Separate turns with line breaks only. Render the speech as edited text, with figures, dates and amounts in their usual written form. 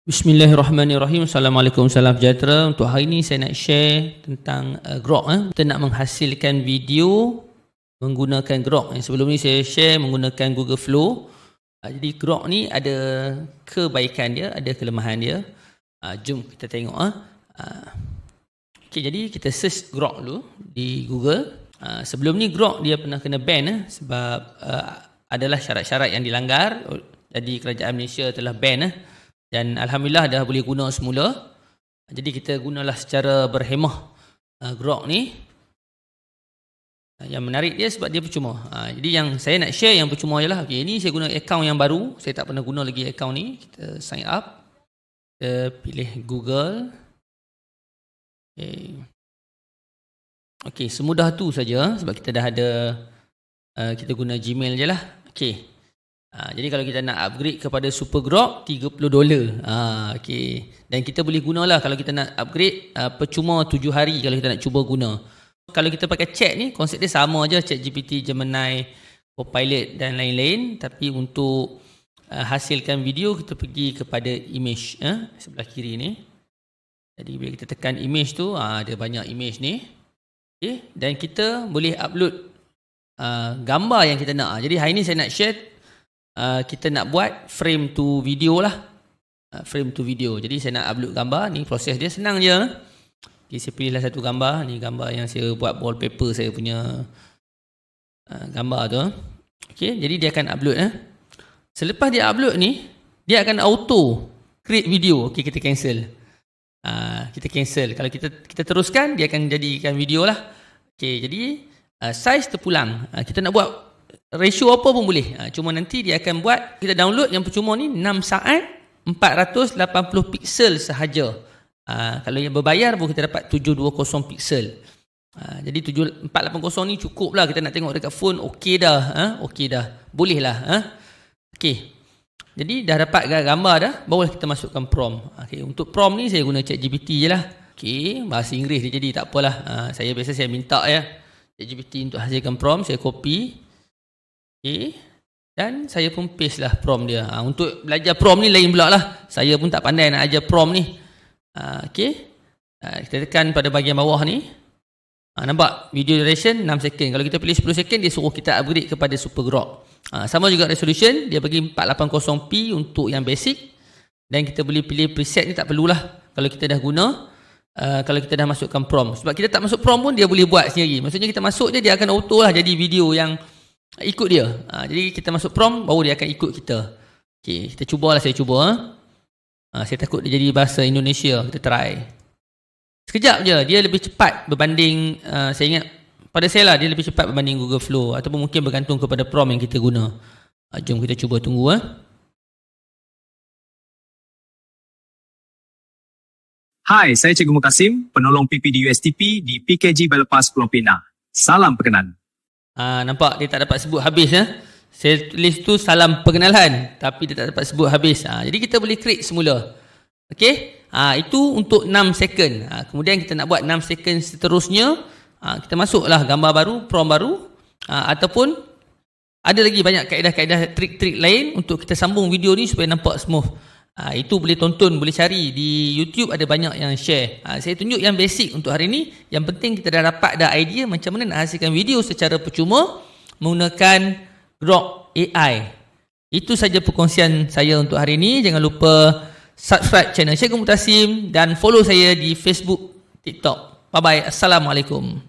Bismillahirrahmanirrahim. Assalamualaikum, salam sejahtera. Untuk hari ini saya nak share tentang Grok. Kita nak menghasilkan video menggunakan Grok. Sebelum ni saya share menggunakan Google Flow. Jadi Grok ni ada kebaikan dia, ada kelemahan dia. Jom kita tengok. Okay, jadi kita search Grok dulu di Google. Sebelum ni Grok dia pernah kena ban sebab adalah syarat-syarat yang dilanggar. Jadi kerajaan Malaysia telah ban dan Alhamdulillah dah boleh guna semula. Jadi kita gunalah secara berhemah Grok ni. Yang menarik dia sebab dia percuma. Jadi yang saya nak share yang percuma ialah, okay, ni saya guna akaun yang baru. Saya tak pernah guna lagi akaun ni. Kita sign up. Kita pilih Google. Okay, semudah tu saja sebab kita dah ada, kita guna Gmail je lah. Okay. Jadi kalau kita nak upgrade kepada Super Grok, $30. Okay. Dan kita boleh gunalah kalau kita nak upgrade percuma 7 hari kalau kita nak cuba guna. Kalau kita pakai chat ni, konsep dia sama je, ChatGPT, Gemini, Copilot dan lain-lain. Tapi untuk hasilkan video, kita pergi kepada image sebelah kiri ni. Jadi bila kita tekan image tu, ada banyak image ni. Okay. Dan kita boleh upload gambar yang kita nak. Jadi hari ni saya nak share, kita nak buat frame to video lah. Frame to video. Jadi saya nak upload gambar. Ni proses dia senang je. Okay, saya pilihlah satu gambar. Ni gambar yang saya buat wallpaper saya punya gambar tu. Okay, jadi dia akan upload. Selepas dia upload ni, dia akan auto create video. Okay, kita cancel. Kita cancel. Kalau kita teruskan, dia akan jadikan video lah. Okay, jadi size terpulang. Kita nak buat ratio apa pun boleh. Cuma nanti dia akan buat, kita download yang percuma ni 6 saat 480 piksel sahaja. Kalau yang berbayar pun kita dapat 720 piksel. Jadi 480 ni cukup lah. Kita nak tengok dekat phone, okey dah. Okey dah. Boleh lah. Okey. Jadi dah dapat gambar dah, barulah kita masukkan prompt. Okay, untuk prompt ni saya guna ChatGPT je lah. Okay, bahasa Inggeris dia jadi tak apalah. Saya biasa saya minta ChatGPT untuk hasilkan prompt, saya copy. Okay. Dan saya pun paste lah prompt dia. Untuk belajar prompt ni lain pula lah. Saya pun tak pandai nak ajar prompt ni. Okay. Kita tekan pada bahagian bawah ni. Nampak video duration 6 second. Kalau kita pilih 10 second, dia suruh kita upgrade kepada Super Grok. Sama juga resolution. Dia bagi 480p untuk yang basic. Dan kita boleh pilih preset ni, tak perlulah kalau kita dah guna. Kalau kita dah masukkan prompt. Sebab kita tak masuk prompt pun dia boleh buat sendiri. Maksudnya kita masuk je, dia akan auto lah jadi video yang ikut dia. Jadi kita masuk prompt, baru dia akan ikut kita. Okay, kita cubalah, saya cuba. Saya takut dia jadi bahasa Indonesia. Kita try. Sekejap je, dia lebih cepat berbanding, saya ingat pada saya lah, dia lebih cepat berbanding Google Flow. Ataupun mungkin bergantung kepada prompt yang kita guna. Jom kita cuba tunggu.
Hai, saya Cikgu Mukasim, penolong PPD USTP di PKG Bypass Pulau Pinang. Salam perkenalan.
Nampak dia tak dapat sebut habis. Saya tulis tu salam perkenalan, tapi dia tak dapat sebut habis. Jadi kita boleh create semula. Okey, itu untuk 6 second. Kemudian kita nak buat 6 second seterusnya, kita masuklah gambar baru, prompt baru, ataupun ada lagi banyak kaedah-kaedah, trik-trik lain untuk kita sambung video ni supaya nampak smooth. Itu boleh tonton, boleh cari di YouTube, ada banyak yang share. Saya tunjuk yang basic untuk hari ni. Yang penting kita dah dapat dah idea macam mana nak hasilkan video secara percuma menggunakan Grok AI. Itu saja perkongsian saya untuk hari ini. Jangan lupa subscribe channel Cikgu Mukasim dan follow saya di Facebook, TikTok. Bye bye. Assalamualaikum.